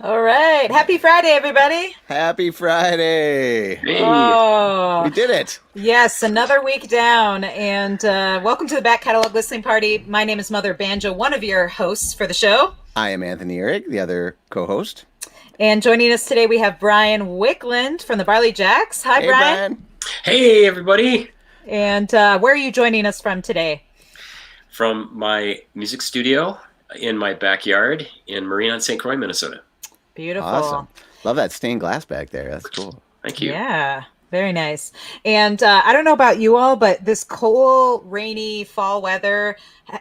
All right. Happy Friday, everybody. Happy Friday! Hey, Oh, We did it. yes, another week down. And welcome to the Back Catalog Listening Party. My name is Mother Banjo, one of your hosts for the show. I am Anthony Ihrig, the other co-host. And joining us today, we have Brian Wicklund from the Barley Jacks. Hi, Hey, Brian. Brian. hey, everybody! And where are you joining us from today? From my music studio in my backyard in Marine on St. Croix, Minnesota. Beautiful. Awesome. Love that stained glass back there. That's cool. Thank you. Yeah, very nice. And I don't know about you all, but this cold, rainy fall weather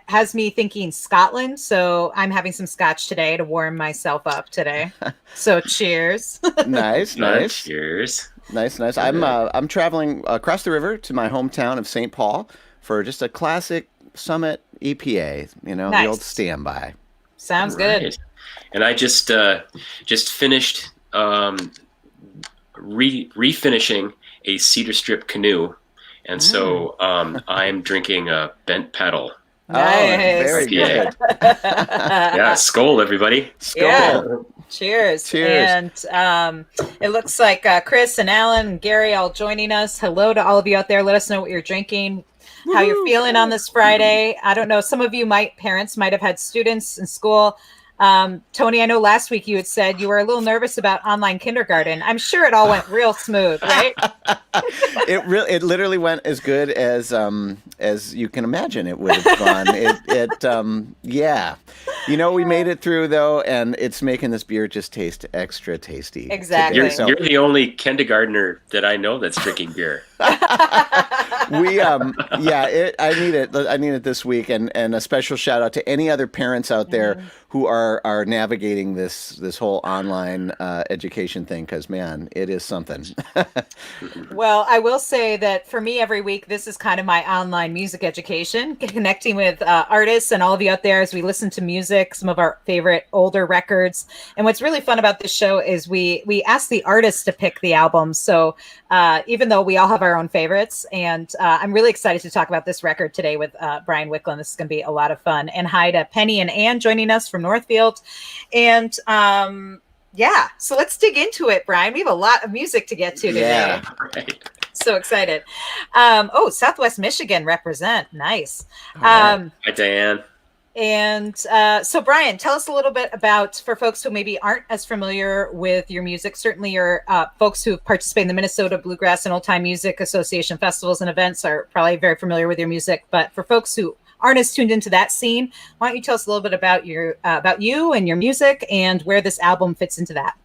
has me thinking Scotland. So I'm having some scotch today to warm myself up today. So cheers. Nice. Cheers. Nice. I'm traveling across the river to my hometown of St. Paul for just a classic Summit EPA. The Nice. old standby. Sounds good. Right. And I just finished refinishing a cedar strip canoe, and so I'm drinking a bent paddle. Nice. Oh, very Yeah. good. Yeah, skål, everybody. Skull. Yeah. Cheers. Cheers. And it looks like Chris and Alan and Gary all joining us. Hello to all of you out there. Let us know what you're drinking, how you're feeling on this Friday. I don't know. Some of you parents might have had students in school. Tony, I know last week you had said you were a little nervous about online kindergarten. I'm sure it all went real smooth, right? It literally went as good as you can imagine it would have gone. Yeah. We made it through though, and it's making this beer just taste extra tasty. Exactly. You're, today. So you're the only kindergartner that I know that's drinking beer. I need it this week, and a special shout out to any other parents out there who are navigating this whole online education thing, because man, it is something. Well, I will say that for me every week, this is kind of my online music education, connecting with artists and all of you out there as we listen to music, some of our favorite older records. And what's really fun about this show is we ask the artists to pick the albums. So even though we all have our own favorites, and I'm really excited to talk about this record today with Brian Wicklund. This is going to be a lot of fun. And hi to Penny and Ann joining us from Northfield. And so let's dig into it, Brian. We have a lot of music to get to today. Yeah. Right. So excited. Southwest Michigan represent. Nice. Hi, Diane. And so, Brian, tell us a little bit about, for folks who maybe aren't as familiar with your music, certainly your folks who participate in the Minnesota Bluegrass and Old Time Music Association festivals and events are probably very familiar with your music. But for folks who aren't as tuned into that scene, why don't you tell us a little bit about about you and your music and where this album fits into that?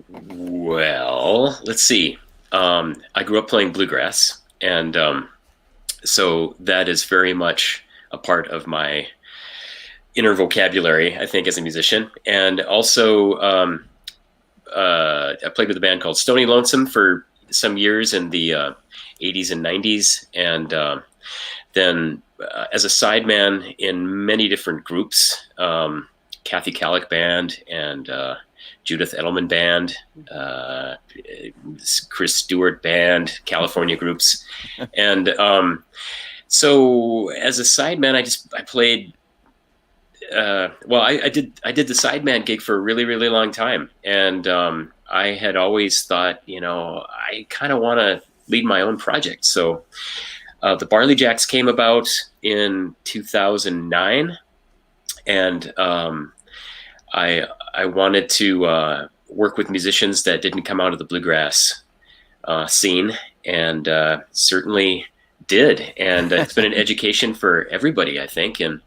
Well, let's see. I grew up playing bluegrass, and so that is very much a part of my inner vocabulary, I think, as a musician. And also, I played with a band called Stony Lonesome for some years in the 80s and 90s, and then as a sideman in many different groups, Kathy Kallick Band and Judith Edelman Band, Chris Stewart Band, California groups. And so as a sideman, I played, I did the sideman gig for a really, really long time. And I had always thought, I kind of want to lead my own project. So the Barley Jacks came about in 2009. And I wanted to work with musicians that didn't come out of the bluegrass scene, and certainly did. And it's been an education for everybody, I think. And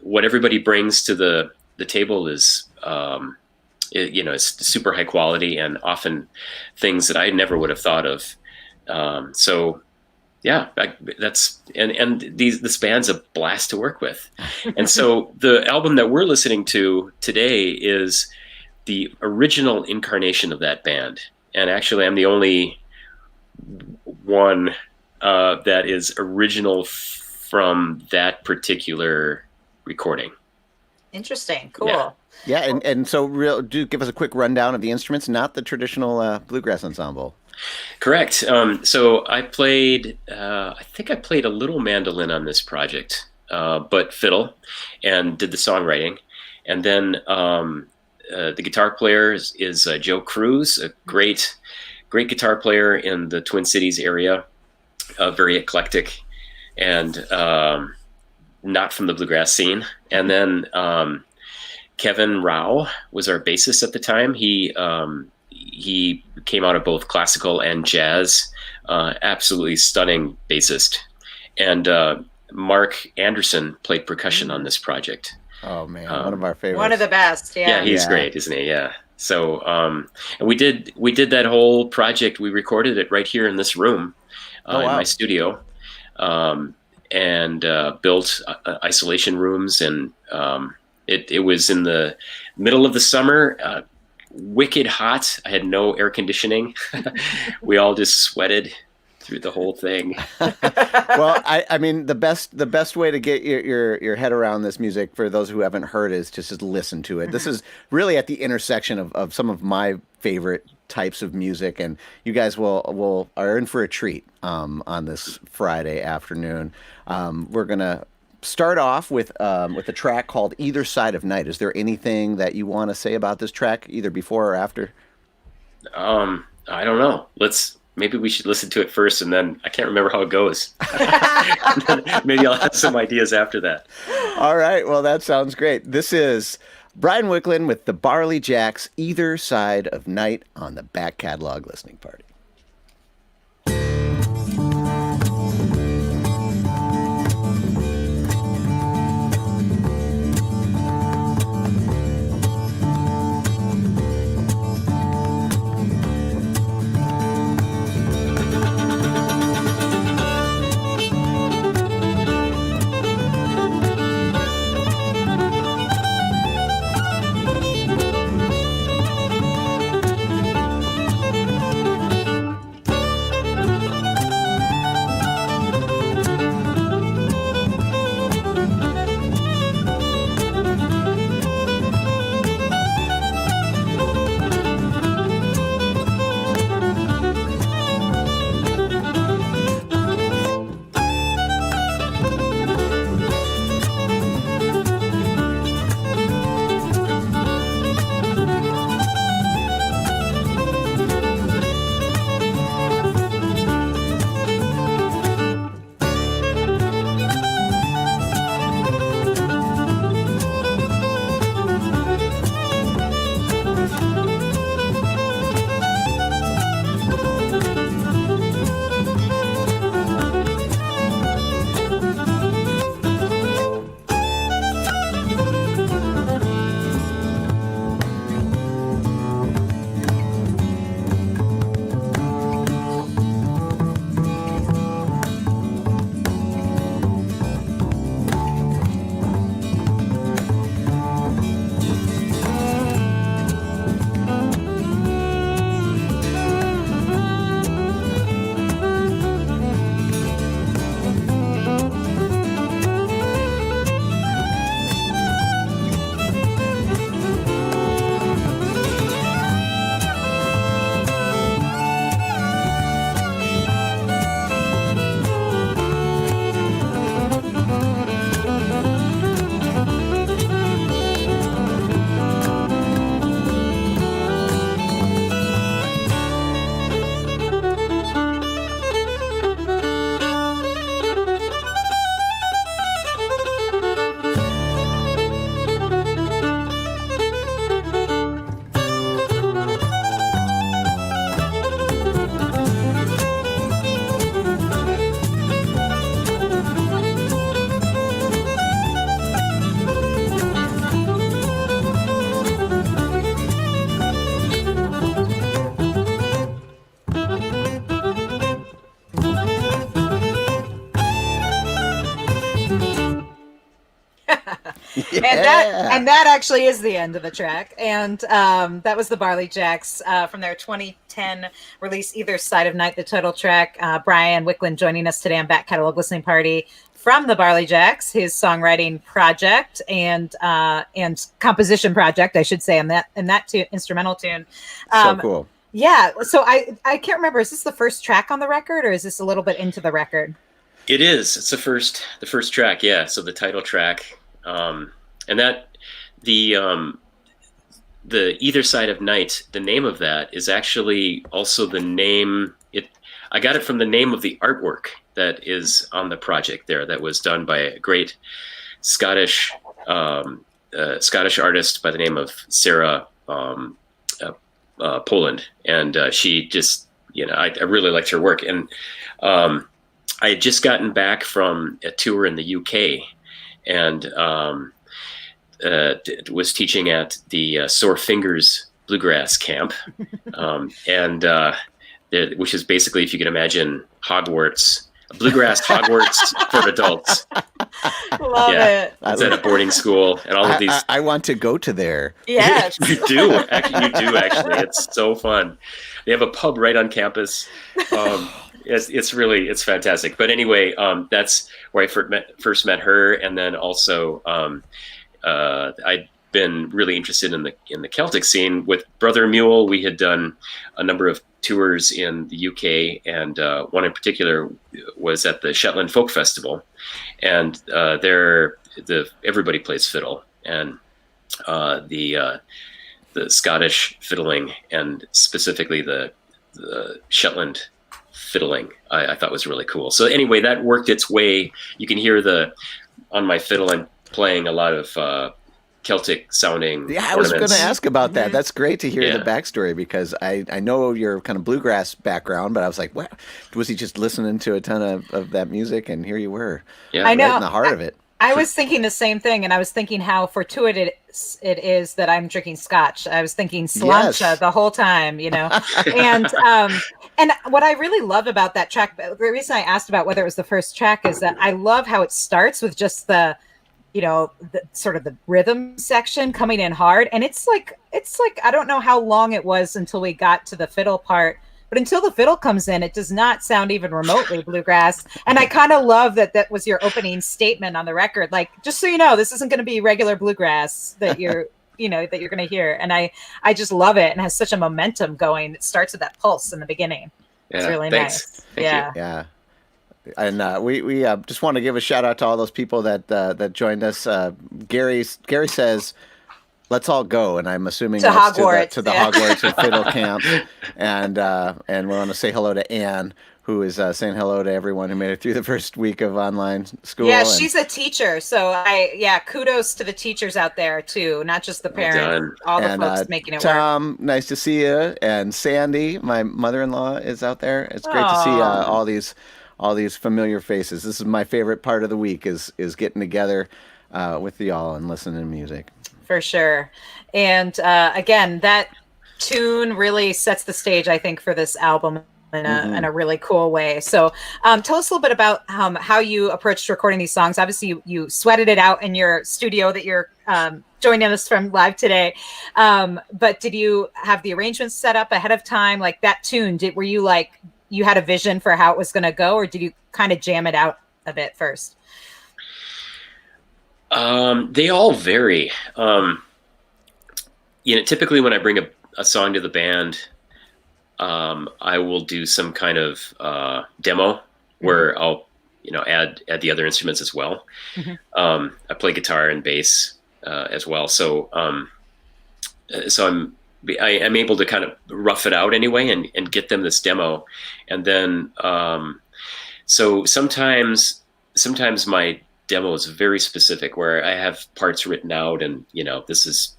what everybody brings to the table is, it's super high quality and often things that I never would have thought of. This band's a blast to work with. And so the album that we're listening to today is the original incarnation of that band. And actually, I'm the only one that is original from that particular recording. Interesting. Cool. Yeah, and so do give us a quick rundown of the instruments, not the traditional bluegrass ensemble. Correct. So I played, I think I played a little mandolin on this project, but fiddle, and did the songwriting. And then the guitar player is Joe Cruz, a great guitar player in the Twin Cities area, very eclectic and not from the bluegrass scene. And then Kevin Rao was our bassist at the time. He came out of both classical and jazz, absolutely stunning bassist. And Mark Anderson played percussion on this project. Oh man, one of our favorites. One of the best. Yeah. Yeah, he's great, isn't he? Yeah. So, and we did that whole project. We recorded it right here in this room, in my studio, and built isolation rooms. And it was in the middle of the summer, wicked hot. I had no air conditioning. We all just sweated through the whole thing. Well, I mean, the best way to get your head around this music, for those who haven't heard, is just listen to it. This is really at the intersection of some of my favorite types of music, and you guys are in for a treat on this Friday afternoon. We're gonna start off with a track called "Either Side of Night." Is there anything that you want to say about this track, either before or after? I don't know. Maybe we should listen to it first, and then I can't remember how it goes. Maybe I'll have some ideas after that. All right. Well, that sounds great. This is Brian Wicklund with the Barley Jacks, "Either Side of Night" on the Back Catalog Listening Party. And that actually is the end of the track. And that was the Barley Jacks from their 2010 release, Either Side of Night, the title track. Brian Wicklund joining us today on Back Catalog Listening Party from the Barley Jacks, his songwriting project and composition project, I should say, on that instrumental tune. So cool. Yeah. So I can't remember. Is this the first track on the record, or is this a little bit into the record? It is. It's the first track. Yeah. So the title track, and the Either Side of Night, the name of that is actually also the name. I got it from the name of the artwork that is on the project there, that was done by a great Scottish Scottish artist by the name of Sarah Poland, and she just, I really liked her work, and I had just gotten back from a tour in the UK, and was teaching at the Sore Fingers Bluegrass Camp, which is basically, if you can imagine, Hogwarts, bluegrass Hogwarts for adults. Love it. It's at a boarding school, and all of these. I want to go to there. Yes. You do actually. It's so fun. They have a pub right on campus. It's fantastic. But anyway, that's where I first met her, and then also I'd been really interested in the Celtic scene with Brother Mule. We had done a number of tours in the UK, and one in particular was at the Shetland Folk Festival, and everybody plays fiddle, and the Scottish fiddling, and specifically the Shetland fiddling, I thought was really cool. So anyway, that worked its way. You can hear on my fiddle, I'm playing a lot of Celtic sounding. Yeah, I was going to ask about that. Mm-hmm. That's great to hear the backstory, because I know your kind of bluegrass background, but I was like, what? Was he just listening to a ton of that music, and here you were, I know, right in the heart of it? I was thinking the same thing, and I was thinking how fortuitous it is that I'm drinking scotch. I was thinking sláinte the whole time, and what I really love about that track, the reason I asked about whether it was the first track, is that I love how it starts with just the sort of the rhythm section coming in hard. And it's like, I don't know how long it was until we got to the fiddle part, but until the fiddle comes in, it does not sound even remotely bluegrass. And I kind of love that was your opening statement on the record. Like, just so you know, this isn't going to be regular bluegrass that you're, that you're going to hear. And I just love it, and has such a momentum going. It starts with that pulse in the beginning. It's really nice. Thank you. Yeah. And we just want to give a shout out to all those people that joined us. Gary says, "Let's all go," and I'm assuming to that's Hogwarts, to the Hogwarts and Fiddle Camp. And we want to say hello to Anne, who is saying hello to everyone who made it through the first week of online school. Yeah, she's a teacher, so kudos to the teachers out there too, not just the parents, all the folks making it work. Tom, nice to see you, and Sandy, my mother-in-law, is out there. It's great to see all these familiar faces. This is my favorite part of the week, is getting together with y'all and listening to music. For sure. And again, that tune really sets the stage, I think, for this album in a really cool way. So tell us a little bit about how you approached recording these songs. Obviously, you sweated it out in your studio that you're joining us from live today. But did you have the arrangements set up ahead of time? Like that tune, were you like, you had a vision for how it was going to go, or did you kind of jam it out a bit first? They all vary. Typically when I bring a song to the band, I will do some kind of demo where I'll, add the other instruments as well. I play guitar and bass as well, so I'm able to kind of rough it out anyway and get them this demo. And then, so sometimes my demo is very specific, where I have parts written out, and, this is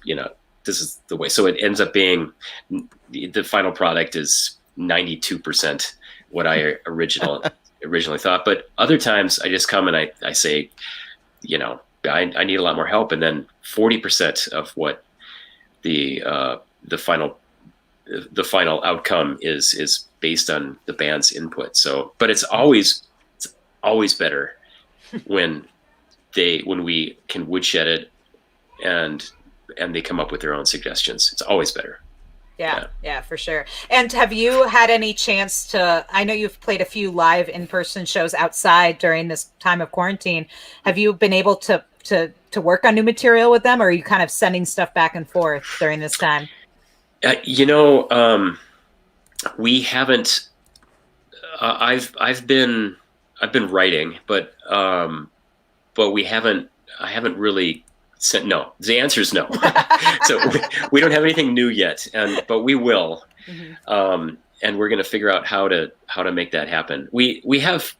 the way. So it ends up being, the final product is 92% what I originally thought. But other times I just come and I say, I need a lot more help. And then 40% of what the final outcome is based on the band's input. So, but it's always better when we can woodshed it and they come up with their own suggestions. It's always better. Yeah, for sure. And have you had any chance to, I know you've played a few live in-person shows outside during this time of quarantine. Have you been able to work on new material with them, or are you kind of sending stuff back and forth during this time? We haven't. I've been writing, but we haven't. I haven't really So, no, the answer is no. So we don't have anything new yet, but we will. And we're going to figure out how to make that happen. We have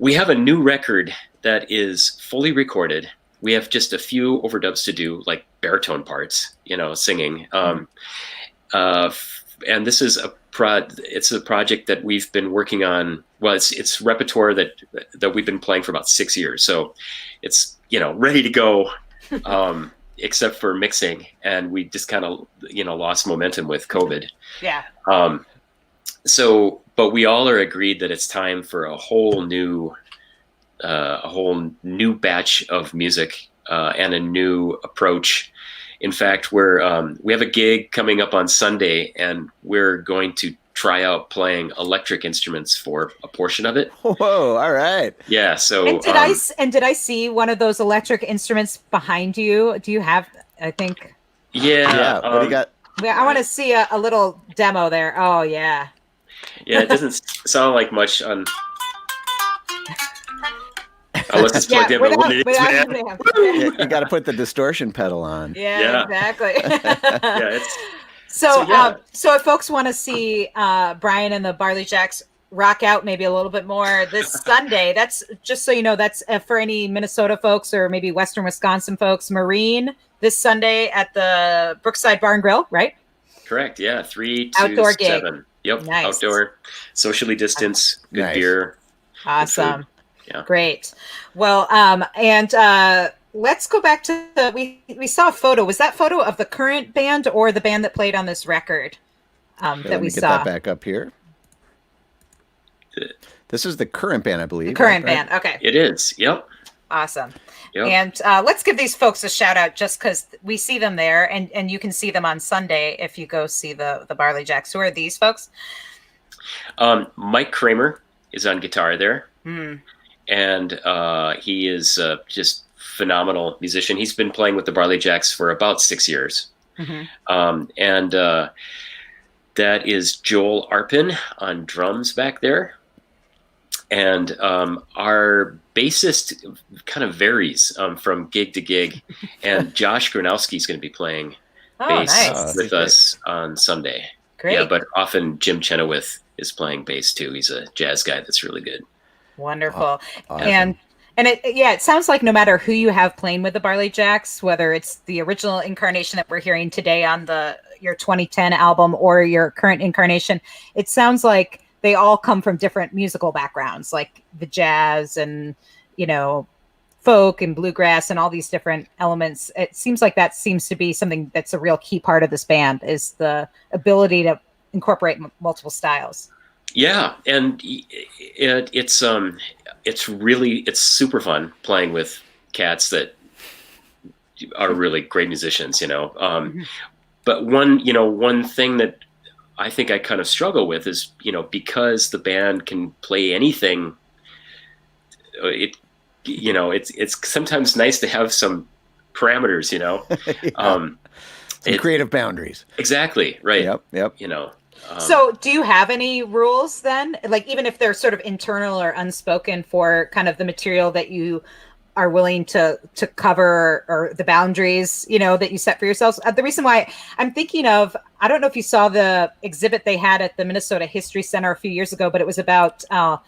a new record that is fully recorded. We have just a few overdubs to do, like baritone parts, singing. And this is it's a project that we've been working on. Well, it's repertoire that we've been playing for about 6 years. So it's, ready to go, except for mixing. And we just kind of, lost momentum with COVID. Yeah. But we all are agreed that it's time for a whole new batch of music and a new approach. In fact, we have a gig coming up on Sunday, and we're going to try out playing electric instruments for a portion of it. Whoa! All right. Yeah. So and did I see one of those electric instruments behind you? Do you have? I think. Yeah. What do you got? I want to see a little demo there. Oh yeah. Yeah, it doesn't sound like much on. Unless it's plugged in, but when it is, man. You got to put the distortion pedal on. Yeah. Exactly. Yeah, So if folks want to see Brian and the Barley Jacks rock out maybe a little bit more this Sunday, that's just so you know, that's for any Minnesota folks or maybe Western Wisconsin folks, Marine this Sunday at the Brookside Bar and Grill, right? Correct. Yeah, 3 to outdoor 7. Gig. Yep, nice. Outdoor, socially distanced, good nice. Beer. Awesome. Good food. Yeah. Great. Well, and let's go back to we saw a photo. Was that photo of the current band or the band that played on this record that we get saw? That back up here. This is the current band, I believe. The current band. Okay. It is. Yep. Awesome. Yep. And let's give these folks a shout out just because we see them there, and you can see them on Sunday if you go see the Barley Jacks. Who are these folks? Mike Kramer is on guitar there. And he is just phenomenal musician. He's been playing with the Barley Jacks for about 6 years. And that is Joel Arpin on drums back there. And our bassist kind of varies from gig to gig. And Josh Gronowski is going to be playing bass with us on Sunday. Great. Yeah, but often Jim Chenoweth is playing bass too. He's a jazz guy that's really good. Wonderful. Awesome. And it sounds like no matter who you have playing with the Barley Jacks, whether it's the original incarnation that we're hearing today on your 2010 album or your current incarnation, it sounds like they all come from different musical backgrounds, like the jazz and, folk and bluegrass and all these different elements. It seems like that seems to be something that's a real key part of this band, is the ability to incorporate multiple styles. Yeah, and it's super fun playing with cats that are really great musicians, But one thing that I think I kind of struggle with is, because the band can play anything, it's sometimes nice to have some parameters, Some creative boundaries. Exactly, right. Yep. So do you have any rules then? Like, even if they're sort of internal or unspoken for kind of the material that you are willing to cover, or the boundaries, that you set for yourselves? The reason why I'm thinking of, I don't know if you saw the exhibit they had at the Minnesota History Center a few years ago, but it was about the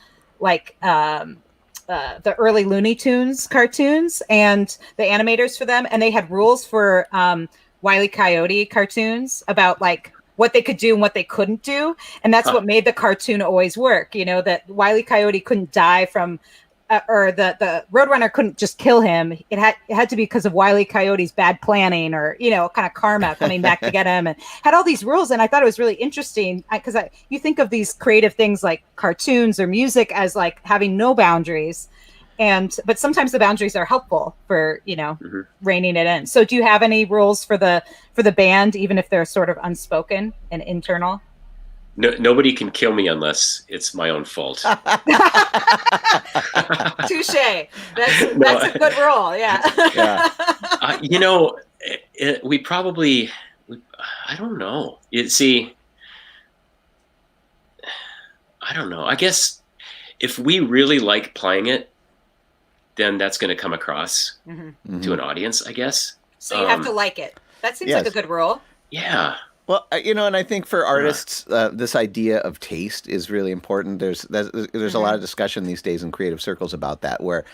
early Looney Tunes cartoons and the animators for them. And they had rules for Wile E. Coyote cartoons about like what they could do and what they couldn't do. And that's what made the cartoon always work. That Wile E. Coyote couldn't die from, or the Roadrunner couldn't just kill him. It had to be because of Wile E. Coyote's bad planning, or, kind of karma coming back to get him, and had all these rules. And I thought it was really interesting because you think of these creative things like cartoons or music as like having no boundaries. But sometimes the boundaries are helpful for, reining it in. So do you have any rules for the band, even if they're sort of unspoken and internal? No, nobody can kill me unless it's my own fault. Touche. That's a good rule. Yeah. We probably, I don't know. I don't know. I guess if we really like playing it, then that's going to come across Mm-hmm. to an audience, I guess. So you have to like it. That seems like a good rule. Yeah. Well, and I think for artists, this idea of taste is really important. There's a lot of discussion these days in creative circles about that, where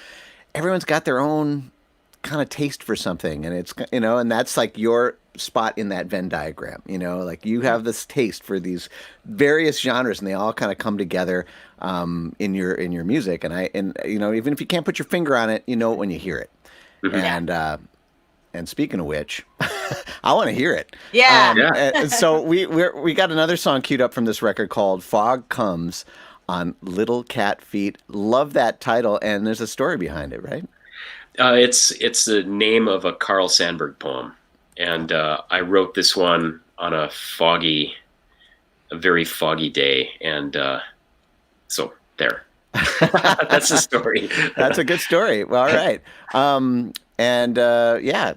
everyone's got their own kind of taste for something, and it's and that's like your spot in that Venn diagram. Like you have this taste for these various genres, and they all kind of come together in your music. And even if you can't put your finger on it, you know it when you hear it. Mm-hmm. And speaking of which, I want to hear it. Yeah. So we got another song queued up from this record called "Fog Comes" on Little Cat Feet. Love that title, and there's a story behind it, right? It's the name of a Carl Sandburg poem, and I wrote this one on a very foggy day, and so there. That's the story. That's a good story. Well, all right.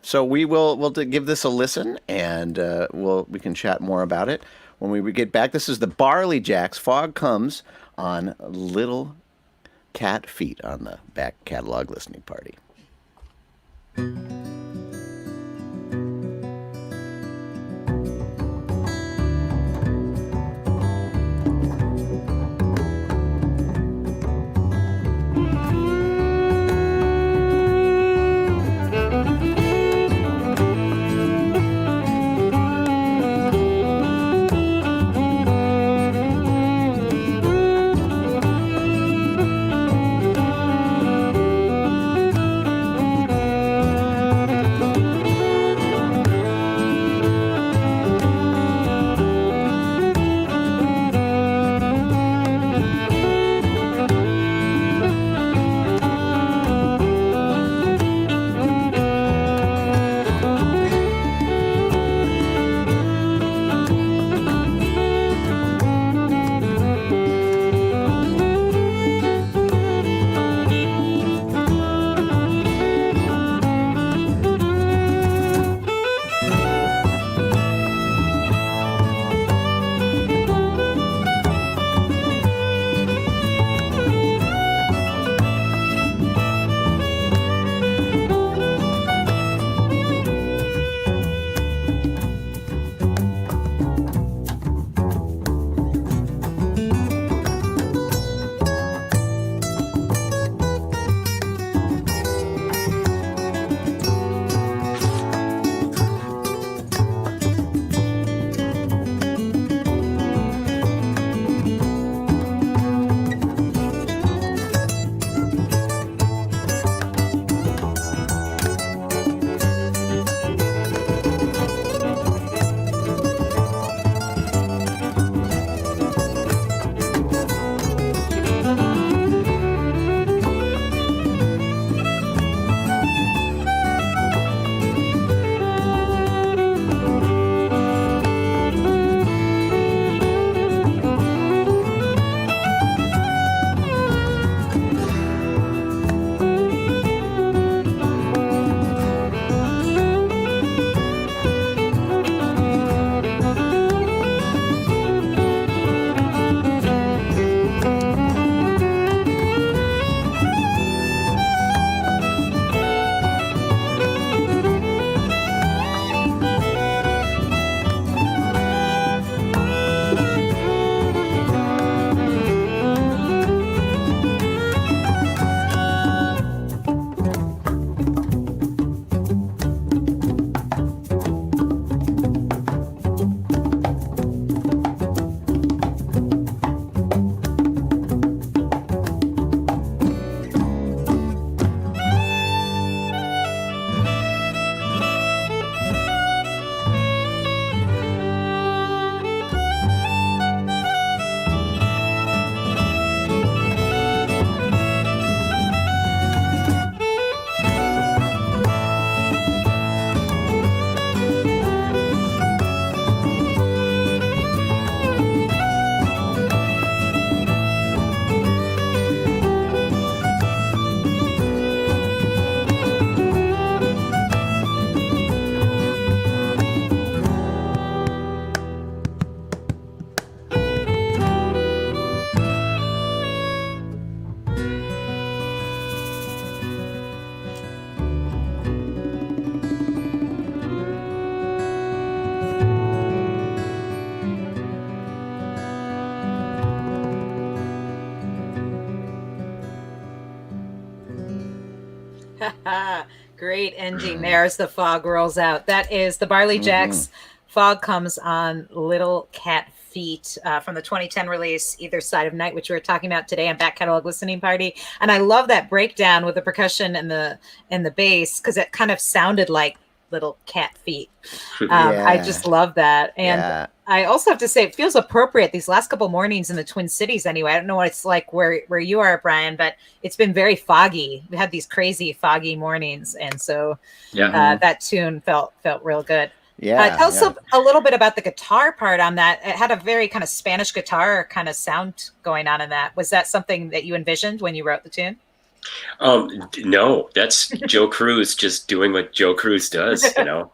So we'll give this a listen, and we can chat more about it when we get back. This is the Barley Jacks. Fog Comes on Little Cat Feet on the back catalog listening party. Great ending there as the fog rolls out. That is the Barley Jacks. Fog Comes on Little Cat Feet from the 2010 release, Either Side of Night, which we were talking about today on Back Catalog Listening Party. And I love that breakdown with the percussion and the bass, because it kind of sounded like little cat feet. I just love that. And I also have to say, it feels appropriate these last couple mornings in the Twin Cities anyway. I don't know what it's like where you are, Brian, but it's been very foggy. We had these crazy foggy mornings. And so that tune felt real good. Tell us a little bit about the guitar part on that. It had a very kind of Spanish guitar kind of sound going on in that. Was that something that you envisioned when you wrote the tune? No, that's Joe Cruz just doing what Joe Cruz does, you know?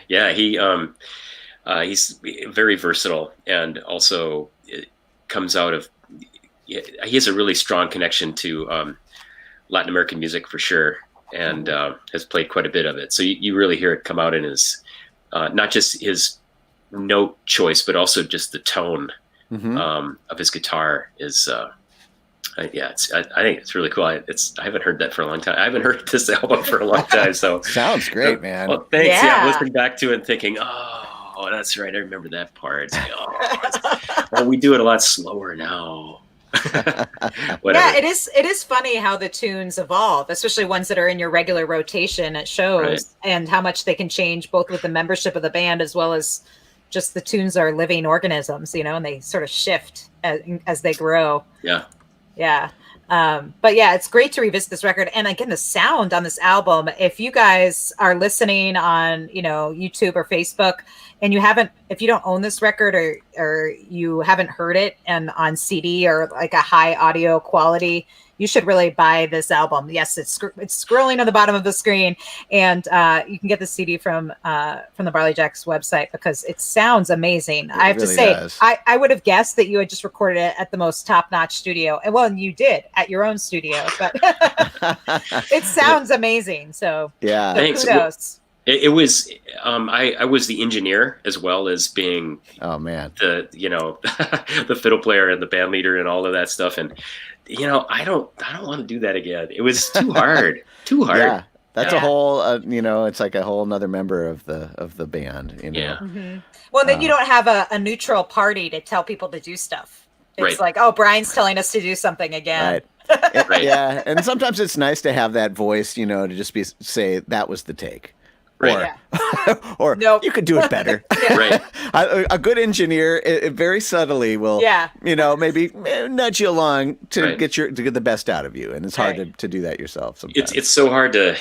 Yeah, he's very versatile, and also it comes out of, he has a really strong connection to Latin American music for sure, and has played quite a bit of it. So you really hear it come out in his, not just his note choice, but also just the tone of his guitar is, I think it's really cool. I haven't heard that for a long time. I haven't heard this album for a long time. So sounds great, man. Well, thanks. Yeah, I'm listening back to it and thinking, oh, that's right. I remember that part. Well, we do it a lot slower now. Yeah, it is funny how the tunes evolve, especially ones that are in your regular rotation at shows, and how much they can change both with the membership of the band as well as just the tunes are living organisms, you know, and they sort of shift as they grow. Yeah. But yeah, it's great to revisit this record. And again, the sound on this album, if you guys are listening on, you know, YouTube or Facebook, and if you don't own this record or you haven't heard it and on CD or like a high audio quality, you should really buy this album. Yes, it's scrolling on the bottom of the screen, and you can get the CD from the Barley Jacks website because it sounds amazing. I have to say, I would have guessed that you had just recorded it at the most top-notch studio, and well, you did at your own studio, but it sounds amazing. So thanks. Kudos. It was I was the engineer as well as being the the fiddle player and the band leader and all of that stuff, and I don't want to do that again. It was too hard. Yeah, that's a whole it's like a whole another member of the band. Well, then you don't have a neutral party to tell people to do stuff. It's like, oh, Brian's telling us to do something again. Yeah, and sometimes it's nice to have that voice, to just say that was the take. Or nope. You could do it better. A good engineer, it very subtly will, maybe nudge you along to get the best out of you, and it's hard to do that yourself. Sometimes it's so hard to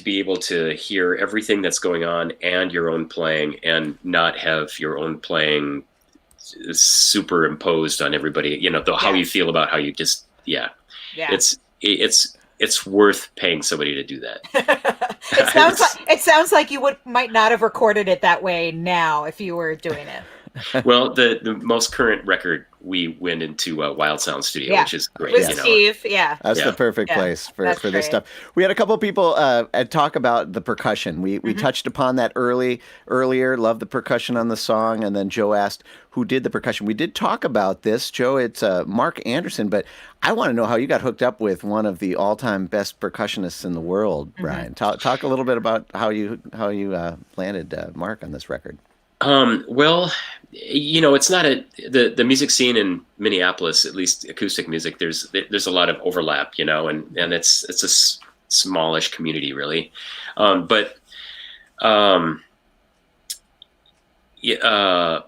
be able to hear everything that's going on and your own playing, and not have your own playing superimposed on everybody. How you feel about how you just It's worth paying somebody to do that. It sounds like you might not have recorded it that way now if you were doing it. Well, the most current record, we went into Wild Sound Studio, which is great. With Steve, that's the perfect place for this stuff. We had a couple of people talk about the percussion. We touched upon that earlier. Love the percussion on the song, and then Joe asked who did the percussion. We did talk about this, Joe. It's Mark Anderson, but I want to know how you got hooked up with one of the all-time best percussionists in the world, Brian. Talk a little bit about how you landed Mark on this record. Well, it's not the music scene in Minneapolis, at least acoustic music. There's a lot of overlap, and it's a smallish community, really. But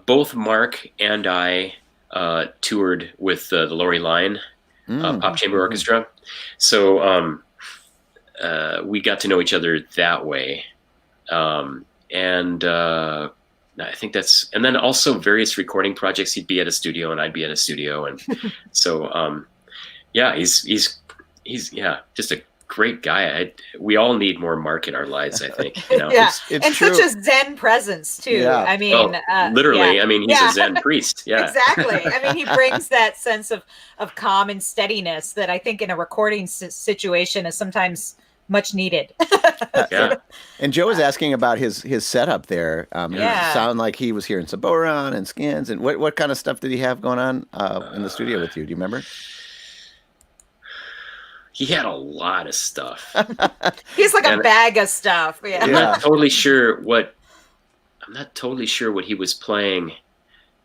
both Mark and I toured with the Lori Line Pop Chamber Orchestra, so we got to know each other that way, and I think and then also various recording projects. He'd be at a studio and I'd be at a studio, and so he's just a great guy. We all need more Mark in our lives, I think. It's and true. Such a Zen presence too. Yeah. I mean, literally. I mean, he's a Zen priest. Yeah, exactly. I mean, he brings that sense of calm and steadiness that I think in a recording situation is sometimes much needed. And Joe was asking about his setup there. It sounded like he was hearing Saboran and Skins. And what kind of stuff did he have going on in the studio with you? Do you remember? he had a lot of stuff. He's like And a bag of stuff. Yeah. I'm Yeah. not totally sure what he was playing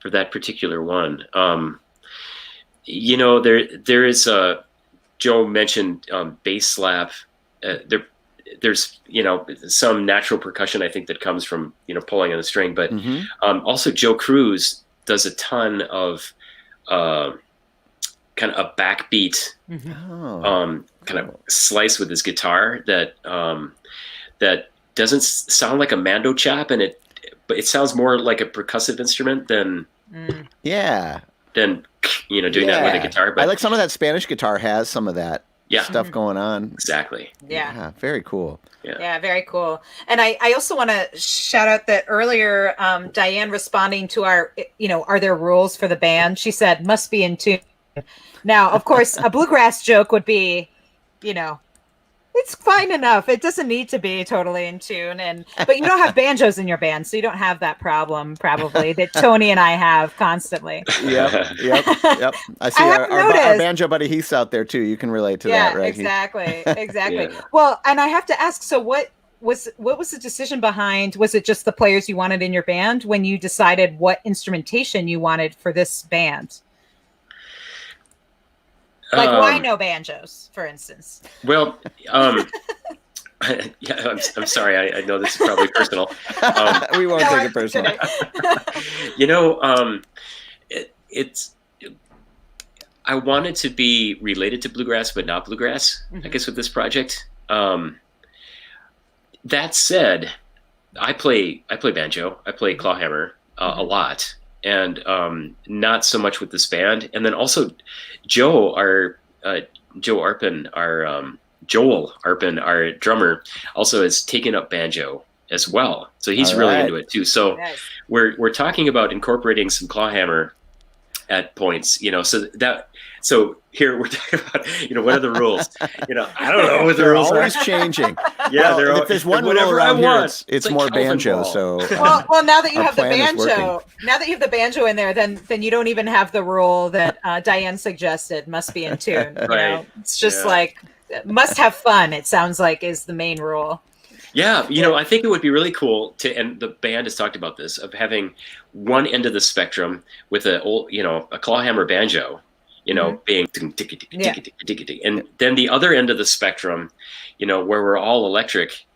for that particular one. There is Joe mentioned bass slap. There's some natural percussion I think that comes from pulling on the string, but Mhm. also Joe Cruz does a ton of kind of a backbeat Oh. kind of slice with his guitar that doesn't sound like a mando chop, but it sounds more like a percussive instrument than Yeah. doing that with a guitar. But I like some of that Spanish guitar has some of that Yeah. stuff going on. exactly. Yeah. Very cool. Yeah, very cool. And I also want to shout out that earlier, Diane responding to our, are there rules for the band? She said, must be in tune. Now, of course, a bluegrass joke would be, it's fine enough. It doesn't need to be totally in tune. But you don't have banjos in your band, so you don't have that problem probably that Tony and I have constantly. Yep. I see haven't our noticed. banjo buddy. He's out there too. You can relate to that, right? Exactly. Yeah. Well, and I have to ask, so what was the decision behind? Was it just the players you wanted in your band when you decided what instrumentation you wanted for this band? Like, why no banjos, for instance? Well, yeah, I'm sorry. I know this is probably personal. We won't take it personal. I wanted to be related to bluegrass, but not bluegrass, I guess, with this project. That said, I play banjo. I play clawhammer a lot, and not so much with this band. And then also Joel Arpin, our drummer, also has taken up banjo as well. So he's really into it too. So Nice. we're talking about incorporating some clawhammer at points, so here we're talking about, what are the rules? I don't know what the They're rules are. always changing. Yeah, Well, if there's one rule whatever I around here, want. it's like more Calvin banjo. Ball. So Well, now that you our have the plan is banjo, in there, then you don't even have the rule that Diane suggested, must be in tune. Right. It's just like must have fun. It sounds like is the main rule. Yeah, I think it would be really cool and the band has talked about this, of having one end of the spectrum with a clawhammer banjo, being and then the other end of the spectrum, where we're all electric,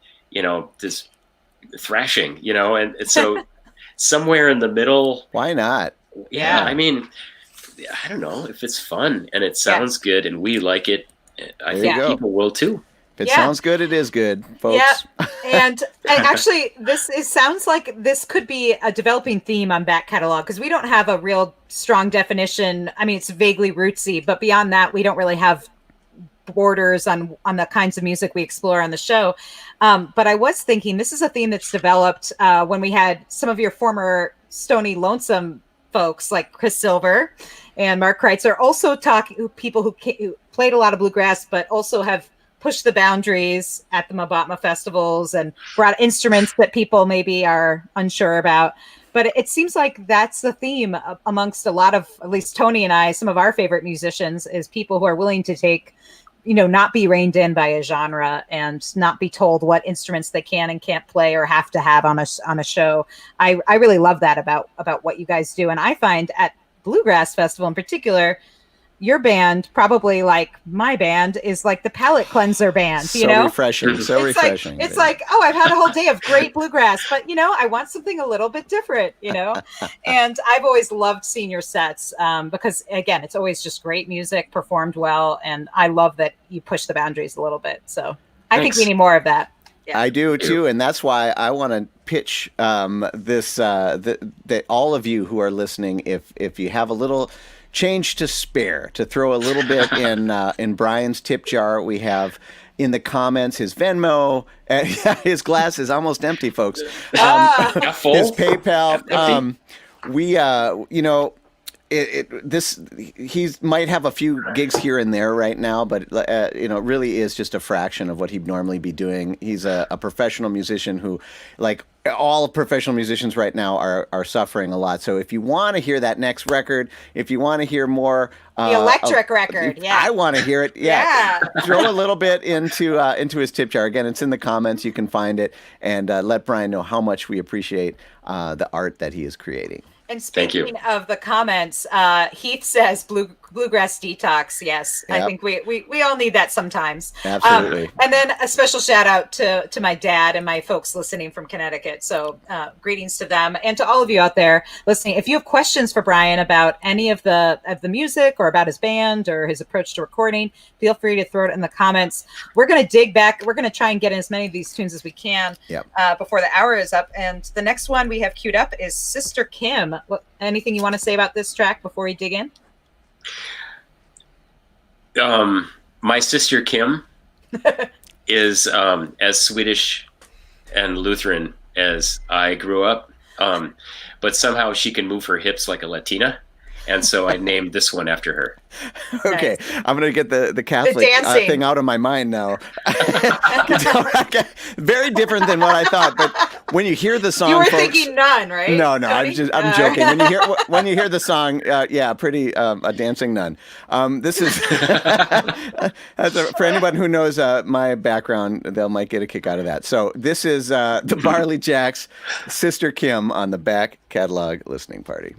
this thrashing, and so somewhere in the middle. why not? Yeah, I mean, I don't know, if it's fun and it sounds good and we like it, I think people will too. If it sounds good, it is good, folks. Yeah, and actually, sounds like this could be a developing theme on back catalog, because we don't have a real strong definition. I mean, it's vaguely rootsy, but beyond that, we don't really have borders on the kinds of music we explore on the show. But I was thinking this is a theme that's developed when we had some of your former Stony Lonesome folks like Chris Silver and Mark Kreitzer, also people who played a lot of bluegrass, but also have pushed the boundaries at the Mabatma festivals and brought instruments that people maybe are unsure about. But it seems like that's the theme amongst a lot of, at least Tony and I, some of our favorite musicians, is people who are willing to take, not be reined in by a genre and not be told what instruments they can and can't play or have to have on a show. I really love that about what you guys do. And I find at Bluegrass Festival in particular, your band, probably like my band, is like the palate cleanser band, Refreshing. So refreshing. It's like, oh, I've had a whole day of great bluegrass, but I want something a little bit different, and I've always loved seeing your sets because again, it's always just great music performed well. And I love that you push the boundaries a little bit. So I think we need more of that. Yeah. I do too, and that's why I want to pitch this that all of you who are listening, if you have a little change to spare, to throw a little bit in Brian's tip jar, we have in the comments his Venmo, his glass is almost empty, folks. His PayPal. He might have a few gigs here and there right now, but it really is just a fraction of what he'd normally be doing. He's a professional musician who, like all professional musicians right now are suffering a lot. So if you want to hear that next record, if you want to hear more, the electric record, yeah, I want to hear it. Yeah, throw a little bit into his tip jar. Again, it's in the comments. You can find it, and let Brian know how much we appreciate the art that he is creating. And speaking of the comments, Heath says bluegrass detox. Yes, yep. I think we all need that sometimes. Absolutely. And then a special shout out to my dad and my folks listening from Connecticut. So greetings to them and to all of you out there listening. If you have questions for Brian about any of the music or about his band or his approach to recording, feel free to throw it in the comments. We're going to dig back. We're going to try and get in as many of these tunes as we can before the hour is up. And the next one we have queued up is Sister Kim. Anything you want to say about this track before we dig in? My sister Kim is as Swedish and Lutheran as I grew up, but somehow she can move her hips like a Latina, and so I named this one after her. Okay, nice. I'm going to get the Catholic thing out of my mind now. Very different than what I thought, but when you hear the song, you were folks, thinking nun, right? No, I'm joking. When you hear the song, pretty a dancing nun. This is for anyone who knows my background, they might get a kick out of that. So this is the Barley Jacks, Sister Kim on the back catalog listening party.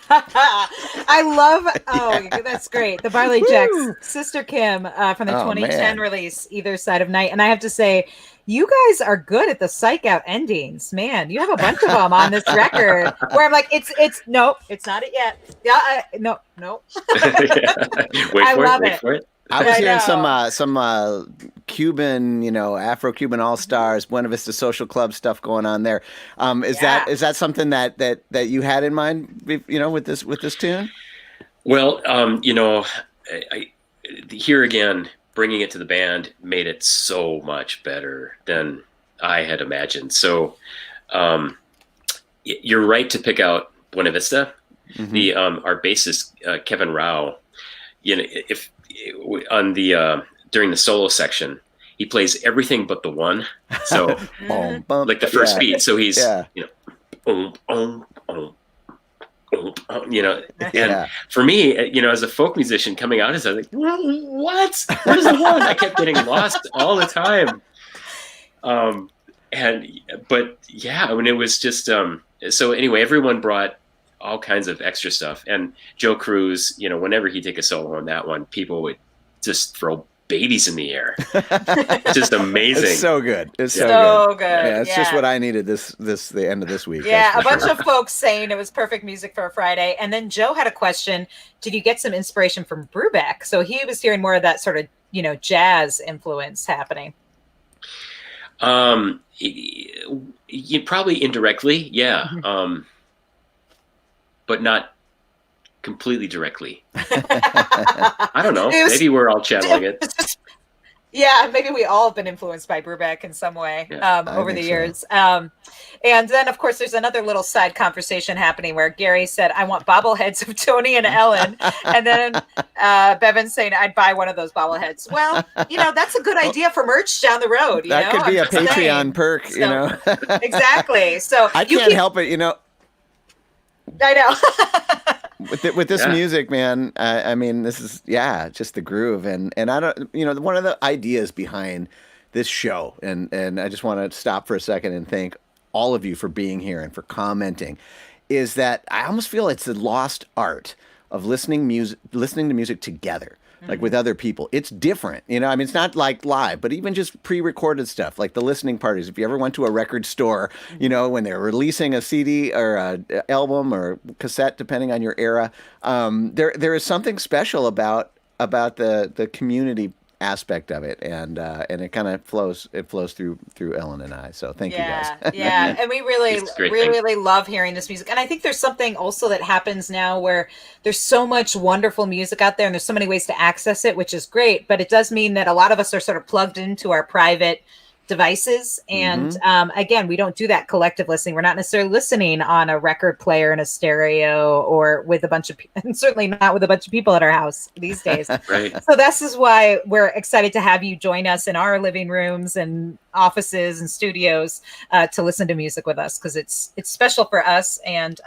I love. Oh, that's great. The Barley Jacks, Sister Kim from the 2010 man. release, Either Side of Night. And I have to say, you guys are good at the psych out endings, man. You have a bunch of them on this record where I'm like, it's nope, it's not it yet. Yeah, no. Wait I for love it. Wait it. for it. I was I hearing know. some Cuban, Afro-Cuban all-stars, Buena Vista Social Club stuff going on there. Is Yeah. that something that you had in mind, with this tune? Well, I, here again, bringing it to the band made it so much better than I had imagined. So, you're right to pick out Buena Vista. Mm-hmm. The our bassist Kevin Rao, if on the during the solo section, he plays everything but the one. So, Boom, bump, like the first yeah. beat. So he's Yeah. And Yeah. for me, as a folk musician coming out, I was like, what? Where's the one? I kept getting lost all the time. But yeah, I mean, it was just, so anyway, everyone brought all kinds of extra stuff. And Joe Cruz, whenever he'd take a solo on that one, people would just throw babies in the air. Just amazing. It's so good. It's So good. Yeah, it's just Yeah. what I needed the end of this week. Yeah, that's a for bunch sure. of folks saying it was perfect music for a Friday. And then Joe had a question. Did you get some inspiration from Brubeck? So he was hearing more of that sort of, jazz influence happening. You probably indirectly, yeah. But not completely directly. I don't know. Maybe we're all channeling it. Yeah, maybe we all have been influenced by Brubeck in some way over the years. So. And then, of course, there's another little side conversation happening where Gary said, I want bobbleheads of Tony and Ellen. And then Bevan's saying, I'd buy one of those bobbleheads. Well, that's a good idea for merch down the road. That could be a Patreon perk, Exactly. So I can't help it, I know. with this music, man. I mean, this is just the groove, and I don't, one of the ideas behind this show, and I just want to stop for a second and thank all of you for being here and for commenting, is that I almost feel it's the lost art of listening to music together. Like with other people, it's different, I mean, it's not like live, but even just pre-recorded stuff, like the listening parties. If you ever went to a record store, when they're releasing a CD or an album or cassette, depending on your era, there is something special about the community aspect of it, and it kind of flows through Ellen and I. So thank you guys. Yeah, and we really love hearing this music. And I think there's something also that happens now where there's so much wonderful music out there, and there's so many ways to access it, which is great. But it does mean that a lot of us are sort of plugged into our private devices, and again, we don't do that collective listening. We're not necessarily listening on a record player in a stereo or with a bunch of and certainly not with a bunch of people at our house these days. Right. So this is why we're excited to have you join us in our living rooms and offices and studios to listen to music with us, because it's special for us, and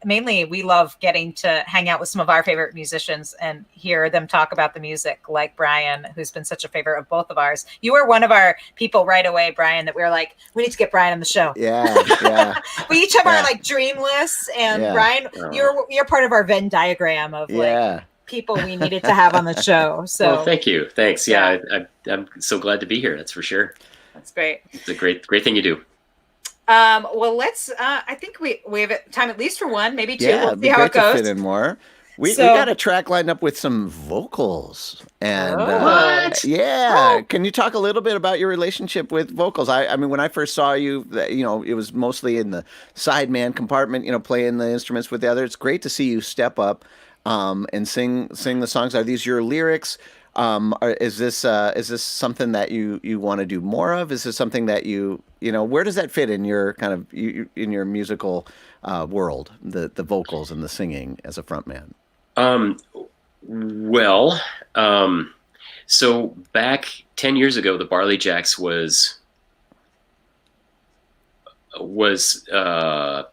mainly we love getting to hang out with some of our favorite musicians and hear them talk about the music, like Brian, who's been such a favorite of both of ours. You were one of our people right away, Brian, that we were like, we need to get Brian on the show. Yeah. We each have our dream lists, and Brian, you're part of our Venn diagram of people we needed to have on the show. So well, thank you. Thanks. Yeah. I'm so glad to be here. That's for sure. That's great. It's a great thing you do. Well, let's. I think we have time at least for one, maybe two. Yeah, we'll see how it goes. To fit in more. We got a track lined up with some vocals, and what? Can you talk a little bit about your relationship with vocals? I mean, when I first saw you, it was mostly in the sideman compartment, playing the instruments with the others. It's great to see you step up and sing the songs. Are these your lyrics? Is this something that you want to do more of? Is this something that where does that fit in your kind of in your musical world, the vocals and the singing as a frontman? So back 10 years ago, the Barley Jacks was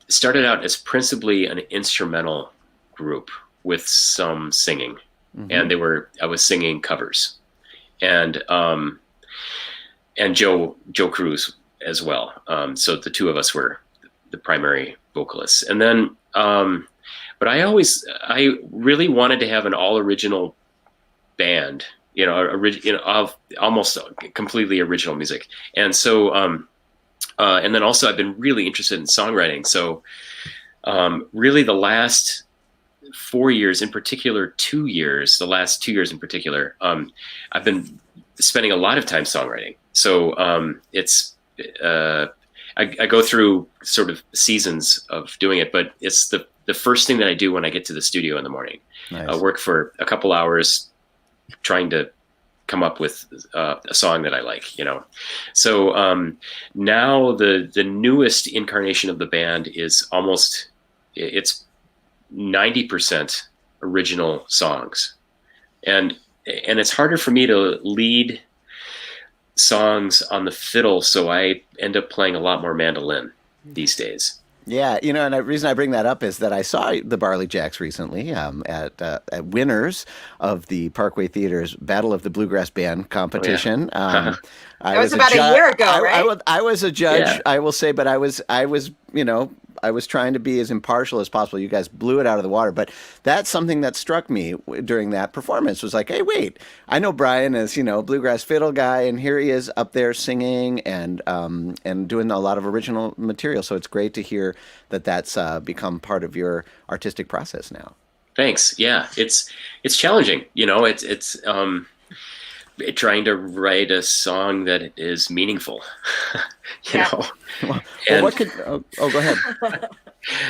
started out as principally an instrumental group with some singing. And I was singing covers, and Joe Cruz as well. So the two of us were the primary vocalists. And then But I really wanted to have an all original band, of almost completely original music. And so, and then also I've been really interested in songwriting. So, really the last 4 years in particular, the last 2 years in particular, I've been spending a lot of time songwriting. So, I go through sort of seasons of doing it, but it's the first thing that I do when I get to the studio in the morning. Nice. I work for a couple hours trying to come up with a song that I like, So now the newest incarnation of the band is it's 90% original songs, and it's harder for me to lead songs on the fiddle, so I end up playing a lot more mandolin these days. Yeah, and the reason I bring that up is that I saw the Barley Jacks recently at winners of the Parkway Theater's Battle of the Bluegrass Band competition. That was about a year ago, right? I was a judge, Yeah. I will say, but I was I was trying to be as impartial as possible. You guys blew it out of the water, but that's something that struck me during that performance was like, hey, wait, I know Brian as bluegrass fiddle guy, and here he is up there singing and doing a lot of original material. So it's great to hear that that's become part of your artistic process now. Thanks. Yeah, it's challenging. It's trying to write a song that is meaningful. Well, And what could? Oh, go ahead.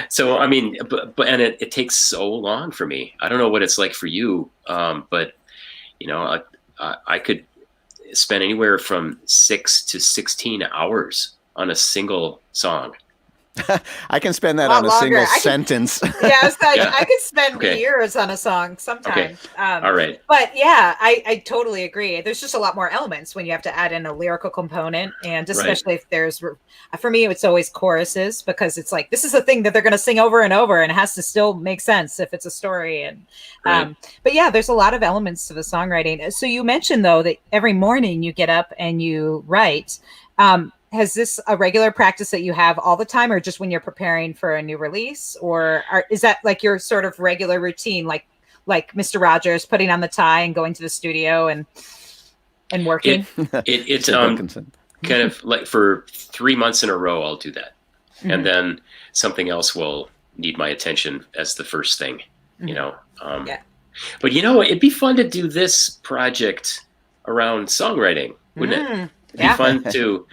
so I mean, but it takes so long for me. I don't know what it's like for you, but I could spend anywhere from 6 to 16 hours on a single song. I can spend that A lot on a single longer. sentence. Yeah, Yeah. I could spend Okay. years on a song sometimes. All right. But yeah, I totally agree. There's just a lot more elements when you have to add in a lyrical component, and especially if there's, for me, it's always choruses, because it's like, this is a thing that they're going to sing over and over, and it has to still make sense if it's a story. And Right. but yeah, there's a lot of elements to the songwriting. So you mentioned though that every morning you get up and you write. Has this a regular practice that you have all the time, or just when you're preparing for a new release, or is that like your sort of regular routine, like Mr. Rogers putting on the tie and going to the studio and working? It's Wilkinson. kind of like for 3 months in a row, I'll do that. Mhm. And then something else will need my attention as the first thing, Yeah. But it'd be fun to do this project around songwriting, wouldn't it? It'd Yeah. be fun to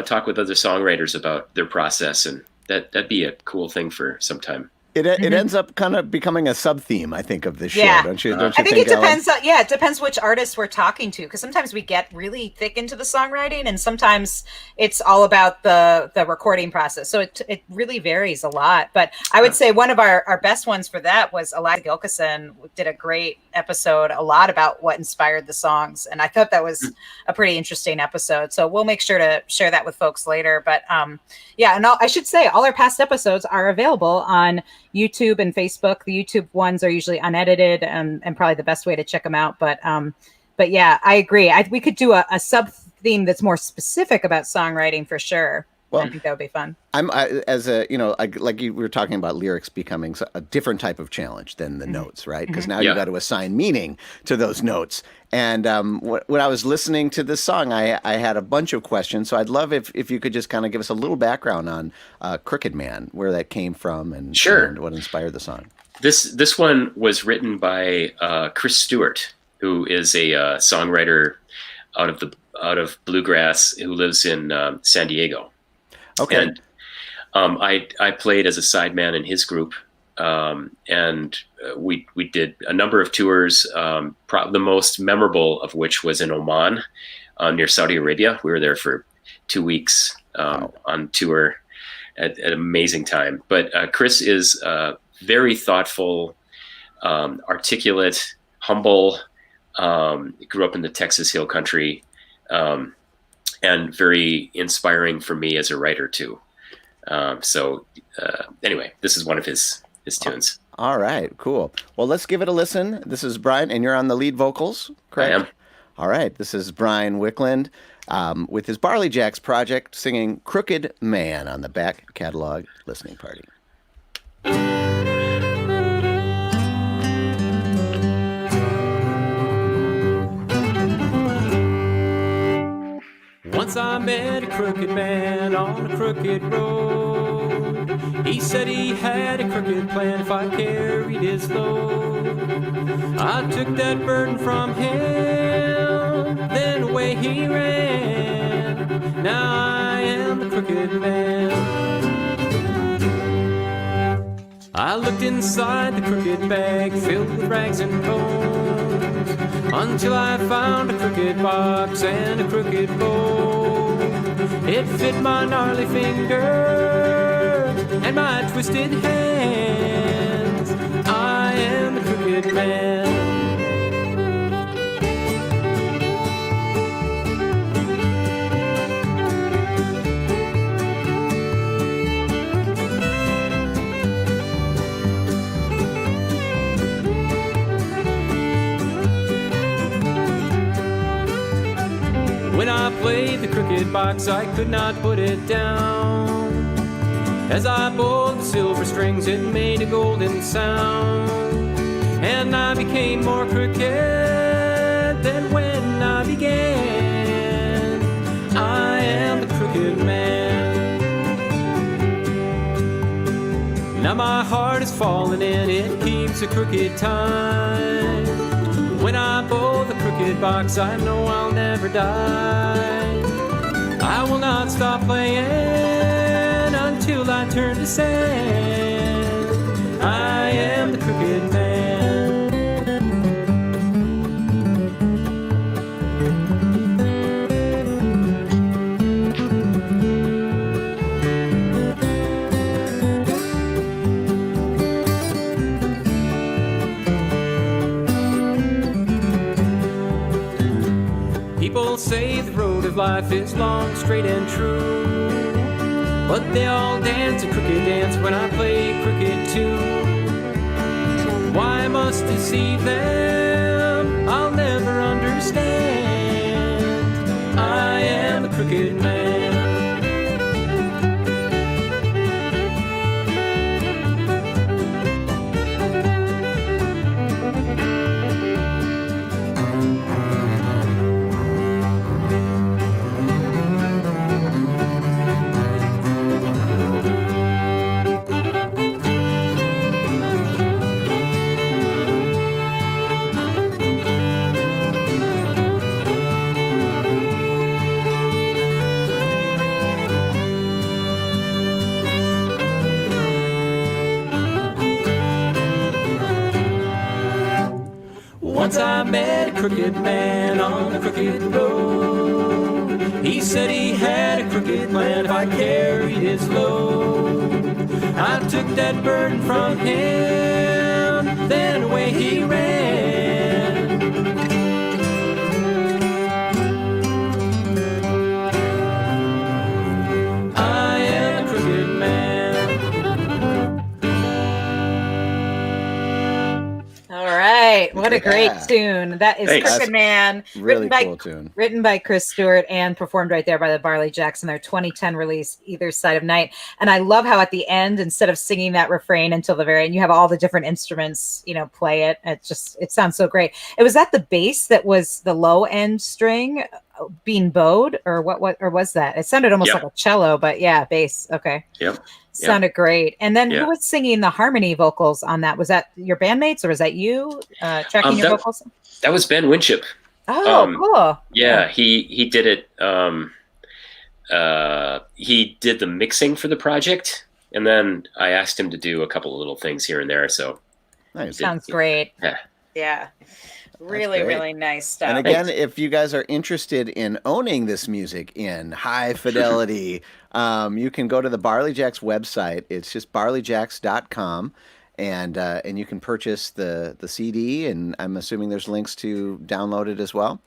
talk with other songwriters about their process, and that'd be a cool thing for some time. It ends up kind of becoming a sub theme, I think, of this show, Yeah. don't you? I think it depends on, it depends which artists we're talking to, because sometimes we get really thick into the songwriting, and sometimes it's all about the recording process. So it really varies a lot. But I would say one of our best ones for that was Eliza Gilkison did a great episode, a lot about what inspired the songs, and I thought that was a pretty interesting episode. So we'll make sure to share that with folks later. But and I should say all our past episodes are available on YouTube and Facebook. The YouTube ones are usually unedited and probably the best way to check them out. But yeah, I agree. We could do a sub theme that's more specific about songwriting for sure. Well, I think that would be fun. Like you were talking about lyrics becoming a different type of challenge than the notes, right? Because now you got to assign meaning to those notes. And when I was listening to this song, I had a bunch of questions. So I'd love if you could just kind of give us a little background on Crooked Man, where that came from, and what inspired the song. This one was written by Chris Stewart, who is a songwriter out of bluegrass, who lives in San Diego. Okay. And I played as a sideman in his group, and we did a number of tours. The most memorable of which was in Oman, near Saudi Arabia. We were there for 2 weeks on tour, at an amazing time. But Chris is very thoughtful, articulate, humble. Grew up in the Texas Hill Country. And very inspiring for me as a writer too. Anyway, this is one of his tunes. All right, cool. Well, let's give it a listen. This is Brian, and you're on the lead vocals, correct? I am. All right, this is Brian Wicklund with his Barley Jacks project, singing Crooked Man on the back catalog listening party. Once I met a crooked man on a crooked road. He said he had a crooked plan if I carried his load. I took that burden from him, then away he ran. Now I am the crooked man. I looked inside the crooked bag filled with rags and bones, until I found a crooked box and a crooked bow. It fit my gnarly fingers and my twisted hands. I am the crooked man. When I played the crooked box, I could not put it down. As I pulled the silver strings, it made a golden sound. And I became more crooked than when I began. I am the crooked man. Now my heart is falling in, it keeps a crooked time. When I pull the crooked box, I know I'll never die. I will not stop playing until I turn to sand. I am the crooked man. People say the road of life is long, straight and true, but they all dance a crooked dance when I play crooked too. Why I must deceive them, I'll never understand. I am a crooked man. Once I met a crooked man on a crooked road. He said he had a crooked plan if I carried his load. I took that burden from him, then away he ran. I am a crooked man. All right. What a great Yeah. tune. That is Thanks. Crooked Man. Really cool tune. Written by Chris Stewart and performed right there by the Barley Jacks in their 2010 release, Either Side of Night. And I love how at the end, instead of singing that refrain until the very end, you have all the different instruments, play it. It sounds so great. It was that the bass that was the low end string being bowed, or what or was that? It sounded almost Yeah. like a cello, but yeah, bass. Okay. Yep. Sounded great. And then Yeah. who was singing the harmony vocals on that? Was that your bandmates or was that you tracking your vocals? That was Ben Winship. Oh, cool. Yeah, he did it. He did the mixing for the project, and then I asked him to do a couple of little things here and there. So Nice. Sounds great. Yeah. Yeah. Really, great. really nice stuff. And again, if you guys are interested in owning this music in high fidelity, you can go to the Barley Jacks website. It's just barleyjacks.com. And you can purchase the CD, and I'm assuming there's links to download it as well.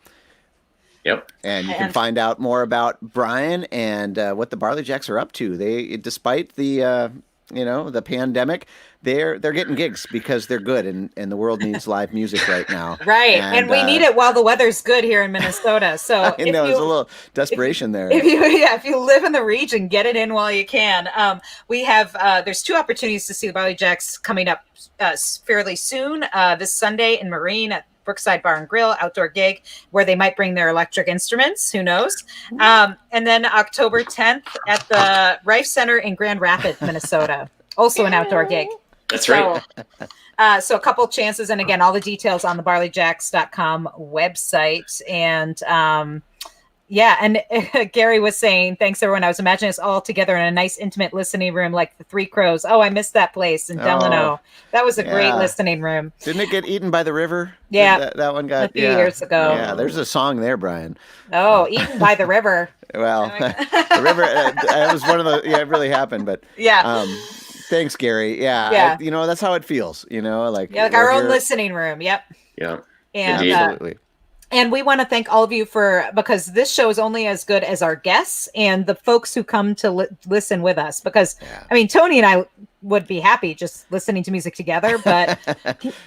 Yep. And you can find out more about Brian and what the Barley Jacks are up to. They, despite the the pandemic, they're getting gigs because they're good, and the world needs live music right now. Right, and we need it while the weather's good here in Minnesota. So I know there's a little desperation there. If you live in the region, get it in while you can. We have there's two opportunities to see the Barley Jacks coming up fairly soon. This Sunday in Marine at Brookside Bar and Grill outdoor gig where they might bring their electric instruments. Who knows? And then October 10th at the Rife Center in Grand Rapids, Minnesota. Also an outdoor gig. That's right. So a couple chances. And again, all the details on the barleyjacks.com website. And yeah, and Gary was saying, thanks everyone. I was imagining us all together in a nice intimate listening room like the Three Crows. Oh, I missed that place in Delano. That was a great listening room. Didn't it get eaten by the river? Yeah. That one got a few years ago. Yeah, there's a song there, Brian. Oh, eaten by the river. Well, the river, it was one of the, it really happened, but yeah. Thanks, Gary. Yeah. That's how it feels, like our own listening room. Yep. Yeah. And, absolutely. And we want to thank all of you because this show is only as good as our guests and the folks who come to listen with us. Because, I mean, Tony and I would be happy just listening to music together, but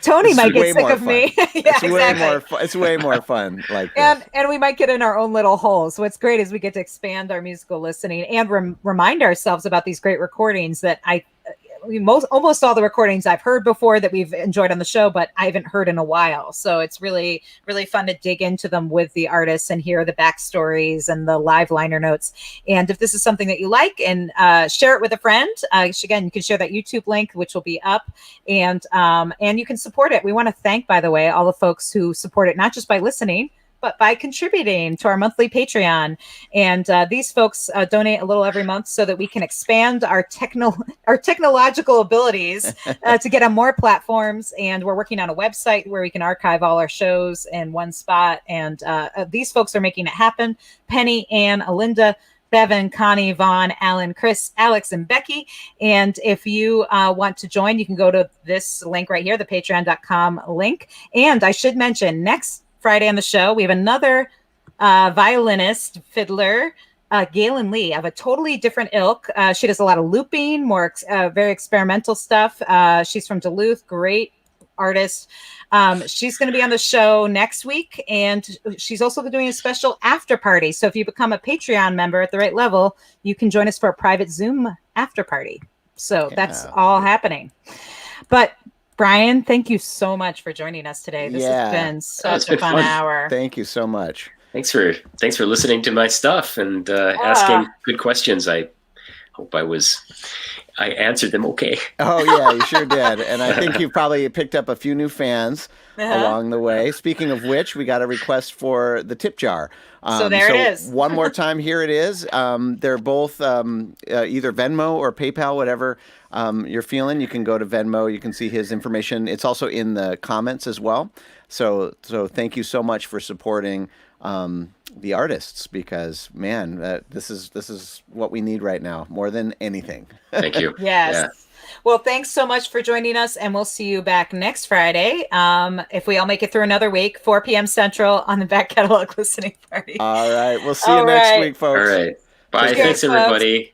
Tony might get sick of me. It's way more fun. And we might get in our own little holes. So what's great is we get to expand our musical listening and remind ourselves about these great recordings that almost all the recordings I've heard before that we've enjoyed on the show, but I haven't heard in a while. So it's really, really fun to dig into them with the artists and hear the backstories and the live liner notes. And if this is something that you like, and share it with a friend, again, you can share that YouTube link, which will be up, and you can support it. We want to thank, by the way, all the folks who support it, not just by listening, but by contributing to our monthly Patreon. And these folks donate a little every month so that we can expand our technological abilities to get on more platforms. And we're working on a website where we can archive all our shows in one spot. And these folks are making it happen. Penny, Ann, Alinda, Bevan, Connie, Vaughn, Alan, Chris, Alex, and Becky. And if you want to join, you can go to this link right here, the patreon.com link. And I should mention, next Friday on the show, we have another violinist, fiddler, Galen Lee, of a totally different ilk. She does a lot of looping, more very experimental stuff. She's from Duluth, great artist. She's going to be on the show next week, and she's also doing a special after party. So if you become a Patreon member at the right level, you can join us for a private Zoom after party. So that's all happening. But Brian, thank you so much for joining us today. This has been such a fun hour. Thank you so much. Thanks for listening to my stuff and asking good questions. I hope I answered them okay. Oh yeah, you sure did. And I think you probably picked up a few new fans along the way. Speaking of which, we got a request for the tip jar. So it is. One more time, here it is. They're both either Venmo or PayPal, whatever you're feeling. You can go to Venmo. You can see his information. It's also in the comments as well. So thank you so much for supporting the artists, because man, this is what we need right now more than anything. Thank you. Yes. Yeah. Well, thanks so much for joining us, and we'll see you back next Friday. If we all make it through another week, 4 p.m. Central on the Back Catalog Listening Party. All right. We'll see you next week, folks. All right. Bye. Thanks, everybody.